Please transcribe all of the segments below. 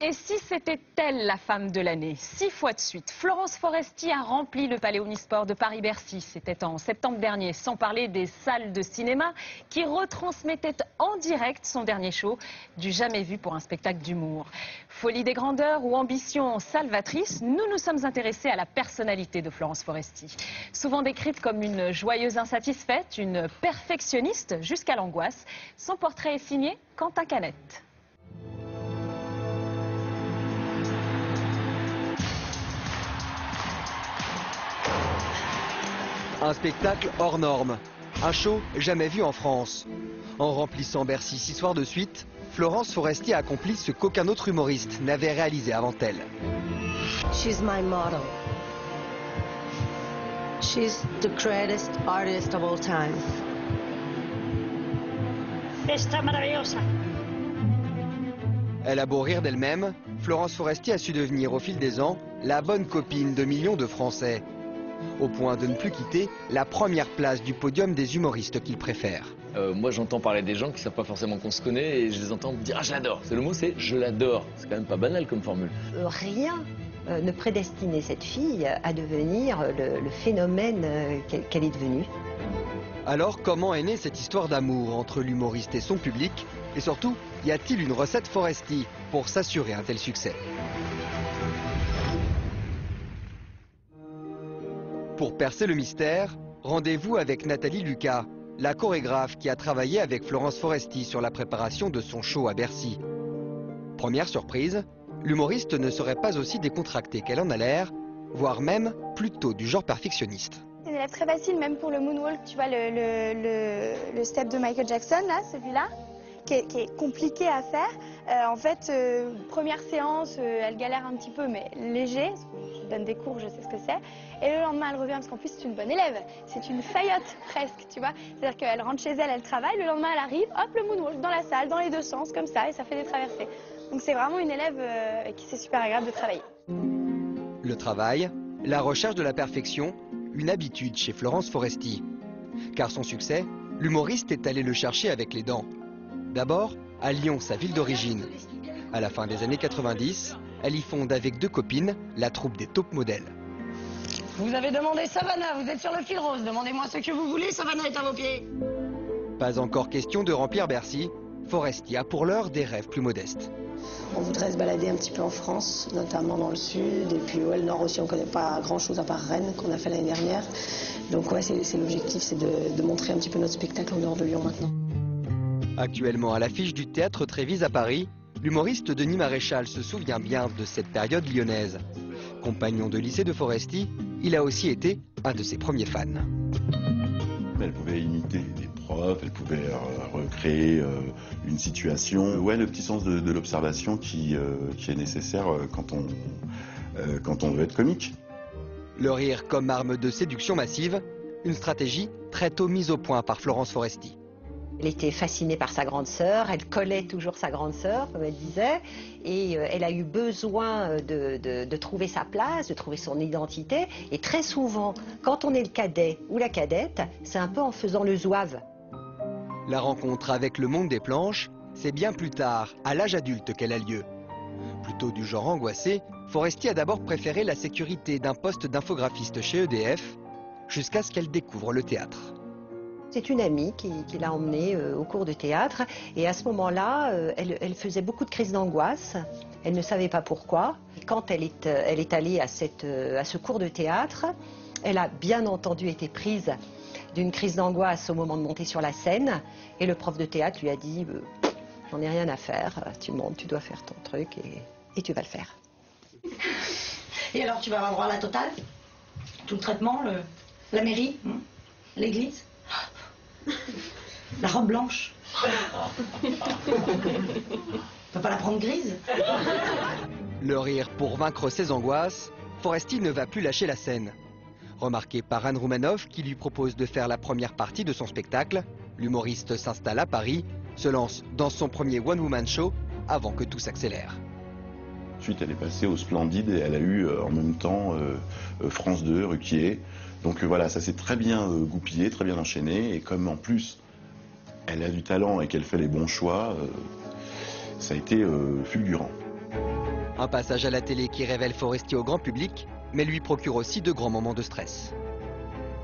Et si c'était elle la femme de l'année? 6 fois de suite, Florence Foresti a rempli le Palais Omnisport de Paris-Bercy. C'était en septembre dernier, sans parler des salles de cinéma qui retransmettaient en direct son dernier show, du jamais vu pour un spectacle d'humour. Folie des grandeurs ou ambition salvatrice, nous nous sommes intéressés à la personnalité de Florence Foresti. Souvent décrite comme une joyeuse insatisfaite, une perfectionniste jusqu'à l'angoisse, son portrait est signé Quentin Canette. Un spectacle hors norme, un show jamais vu en France. En remplissant Bercy 6 soirs de suite, Florence Foresti a accompli ce qu'aucun autre humoriste n'avait réalisé avant elle. She's my model. She's the greatest artist of all time. Está maravillosa. Elle a beau rire d'elle-même, Florence Foresti a su devenir au fil des ans la bonne copine de millions de Français. Au point de ne plus quitter la première place du podium des humoristes qu'il préfère. Moi j'entends parler des gens qui ne savent pas forcément qu'on se connaît et je les entends me dire « Ah je l'adore ». Le mot c'est « je l'adore ». C'est quand même pas banal comme formule. Rien ne prédestinait cette fille à devenir le phénomène qu'elle est devenue. Alors comment est née cette histoire d'amour entre l'humoriste et son public? Et surtout, y a-t-il une recette Foresti pour s'assurer un tel succès? Pour percer le mystère, rendez-vous avec Nathalie Lucas, la chorégraphe qui a travaillé avec Florence Foresti sur la préparation de son show à Bercy. Première surprise, l'humoriste ne serait pas aussi décontractée qu'elle en a l'air, voire même plutôt du genre perfectionniste. C'est une élève très facile, même pour le moonwalk, tu vois, le step de Michael Jackson, là, celui-là, qui est compliqué à faire. En fait, première séance, elle galère un petit peu, mais léger. Je donne des cours, je sais ce que c'est. Et le lendemain, elle revient, parce qu'en plus, c'est une bonne élève. C'est une faillotte, presque, tu vois. C'est-à-dire qu'elle rentre chez elle, elle travaille. Le lendemain, elle arrive, hop, le moonwalk dans la salle, dans les deux sens, comme ça, et ça fait des traversées. Donc c'est vraiment une élève avec qui c'est super agréable de travailler. Le travail, la recherche de la perfection, une habitude chez Florence Foresti. Car son succès, l'humoriste est allé le chercher avec les dents. D'abord, à Lyon, sa ville d'origine. À la fin des années 90, elle y fonde avec 2 copines la troupe des top modèles. Vous avez demandé Savannah, vous êtes sur le fil rose. Demandez-moi ce que vous voulez, Savannah est à vos pieds. Pas encore question de remplir Bercy, Foresti a pour l'heure des rêves plus modestes. On voudrait se balader un petit peu en France, notamment dans le sud, et puis ouais, le nord aussi, on ne connaît pas grand-chose à part Rennes, qu'on a fait l'année dernière. Donc ouais, c'est l'objectif, c'est de montrer un petit peu notre spectacle en dehors de Lyon maintenant. Actuellement à l'affiche du théâtre Trévise à Paris, l'humoriste Denis Maréchal se souvient bien de cette période lyonnaise. Compagnon de lycée de Foresti, il a aussi été un de ses premiers fans. Elle pouvait imiter des profs, elle pouvait recréer une situation. Ouais, le petit sens de l'observation qui est nécessaire quand on veut être comique. Le rire comme arme de séduction massive, une stratégie très tôt mise au point par Florence Foresti. Elle était fascinée par sa grande sœur, elle collait toujours sa grande sœur, comme elle disait, et elle a eu besoin de trouver sa place, de trouver son identité. Et très souvent, quand on est le cadet ou la cadette, c'est un peu en faisant le zouave. La rencontre avec le monde des planches, c'est bien plus tard, à l'âge adulte, qu'elle a lieu. Plutôt du genre angoissé, Foresti a d'abord préféré la sécurité d'un poste d'infographiste chez EDF, jusqu'à ce qu'elle découvre le théâtre. C'est une amie qui l'a emmenée au cours de théâtre, et à ce moment-là, elle faisait beaucoup de crises d'angoisse. Elle ne savait pas pourquoi. Quand elle est allée à ce cours de théâtre, elle a bien entendu été prise d'une crise d'angoisse au moment de monter sur la scène, et le prof de théâtre lui a dit « J'en ai rien à faire, tu montes, tu dois faire ton truc, et tu vas le faire. » Et alors tu vas avoir droit à la totale? Tout le traitement, la mairie, l'église, la robe blanche. Tu peux pas la prendre grise? Le rire pour vaincre ses angoisses, Foresti ne va plus lâcher la scène. Remarqué par Anne Roumanoff qui lui propose de faire la première partie de son spectacle, l'humoriste s'installe à Paris, se lance dans son premier one-woman show avant que tout s'accélère. Ensuite, elle est passée au Splendide et elle a eu en même temps France 2, Ruquier. Donc voilà, ça s'est très bien goupillé, très bien enchaîné. Et comme en plus, elle a du talent et qu'elle fait les bons choix, ça a été fulgurant. Un passage à la télé qui révèle Foresti au grand public, mais lui procure aussi de grands moments de stress.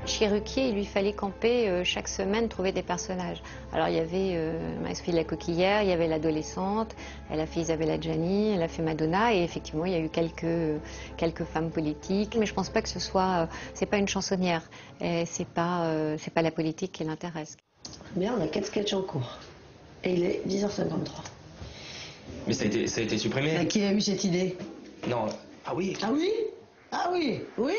Chez Ruquier, il lui fallait camper chaque semaine, trouver des personnages. Alors il y avait Marie-Sophie de la Coquillière, il y avait l'adolescente, elle a fait Isabelle Adjani, elle a fait Madonna, et effectivement il y a eu quelques femmes politiques. Mais je pense pas que ce soit, c'est pas une chansonnière, c'est pas la politique qui l'intéresse. Bien, on a 4 sketchs en cours. Et il est 10h53. Mais ça a été supprimé. Qui a eu cette idée? Non. Ah oui. Ah oui? Ah oui. Oui.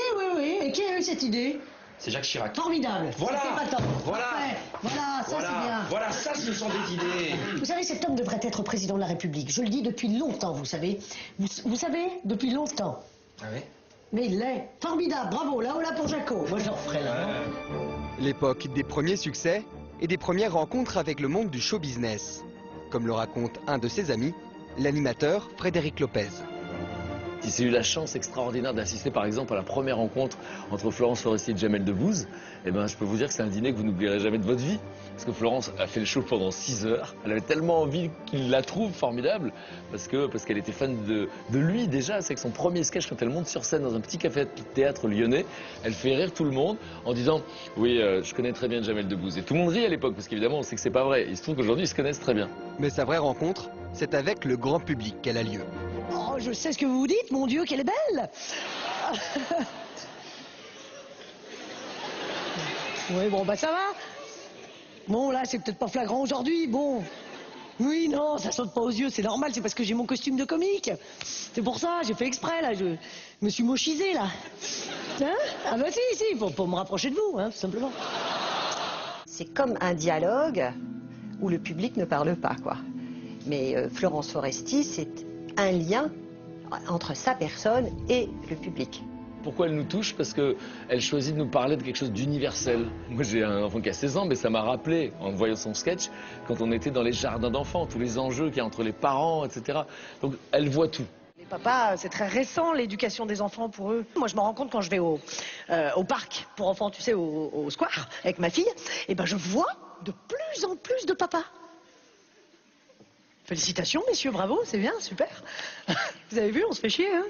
Et qui a eu cette idée? C'est Jacques Chirac. Formidable. Voilà. Ça fait pas tant. Voilà. Parfait. Voilà, ça c'est bien. Voilà, ça ce sont des idées. Vous savez, cet homme devrait être président de la République. Je le dis depuis longtemps, vous savez. Vous savez, depuis longtemps. Ah oui? Mais il l'est. Formidable. Bravo. Là, pour Jaco. Moi, j'en ferai là. L'époque des premiers succès et des premières rencontres avec le monde du show business. Comme le raconte un de ses amis, l'animateur Frédéric Lopez. Si j'ai eu la chance extraordinaire d'assister par exemple à la première rencontre entre Florence Foresti et Jamel Debbouze, eh ben, je peux vous dire que c'est un dîner que vous n'oublierez jamais de votre vie. Parce que Florence a fait le show pendant 6 heures. Elle avait tellement envie qu'il la trouve formidable parce qu'elle était fan de lui déjà. C'est que son premier sketch, quand elle monte sur scène dans un petit café théâtre lyonnais, elle fait rire tout le monde en disant « Oui, je connais très bien Jamel Debbouze ». Et tout le monde rit à l'époque parce qu'évidemment on sait que c'est pas vrai. Il se trouve qu'aujourd'hui ils se connaissent très bien. Mais sa vraie rencontre, c'est avec le grand public qu'elle a lieu. Oh, je sais ce que vous vous dites. Mon Dieu, qu'elle est belle. Oui, bon, bah ça va. Bon, là, c'est peut-être pas flagrant aujourd'hui. Bon. Oui, non, ça saute pas aux yeux, c'est normal, c'est parce que j'ai mon costume de comique. C'est pour ça, j'ai fait exprès, là. Je me suis mochisé, là. Hein? Ah bah si, pour me rapprocher de vous, hein, tout simplement. C'est comme un dialogue où le public ne parle pas, quoi. Mais Florence Foresti, c'est un lien entre sa personne et le public. Pourquoi elle nous touche? Parce qu'elle choisit de nous parler de quelque chose d'universel. Moi j'ai un enfant qui a 16 ans, mais ça m'a rappelé, en voyant son sketch, quand on était dans les jardins d'enfants, tous les enjeux qu'il y a entre les parents, etc. Donc elle voit tout. Les papas, c'est très récent l'éducation des enfants pour eux. Moi je me rends compte quand je vais au parc pour enfants, tu sais, au square, avec ma fille, et ben je vois de plus en plus de papas. Félicitations messieurs, bravo, c'est bien, super. Vous avez vu, on se fait chier, hein.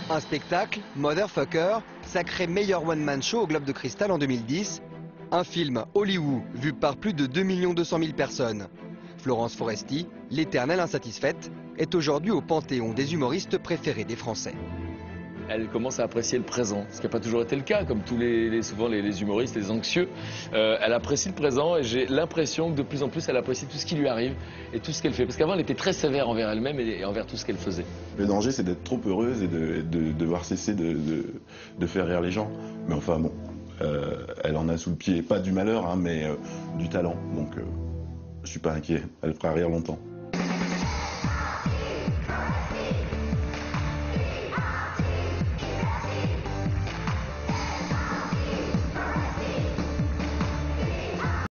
Un spectacle, Motherfucker, sacré meilleur one-man show au Globe de Cristal en 2010. Un film Hollywood vu par plus de 2 200 000 personnes. Florence Foresti, l'éternelle insatisfaite, est aujourd'hui au panthéon des humoristes préférés des Français. Elle commence à apprécier le présent, ce qui n'a pas toujours été le cas, comme souvent les humoristes, les anxieux. Elle apprécie le présent et j'ai l'impression que de plus en plus elle apprécie tout ce qui lui arrive et tout ce qu'elle fait. Parce qu'avant elle était très sévère envers elle-même et envers tout ce qu'elle faisait. Le danger c'est d'être trop heureuse et de devoir cesser de faire rire les gens. Mais enfin bon, elle en a sous le pied, pas du malheur, hein, mais du talent. Donc je suis pas inquiet, elle fera rire longtemps.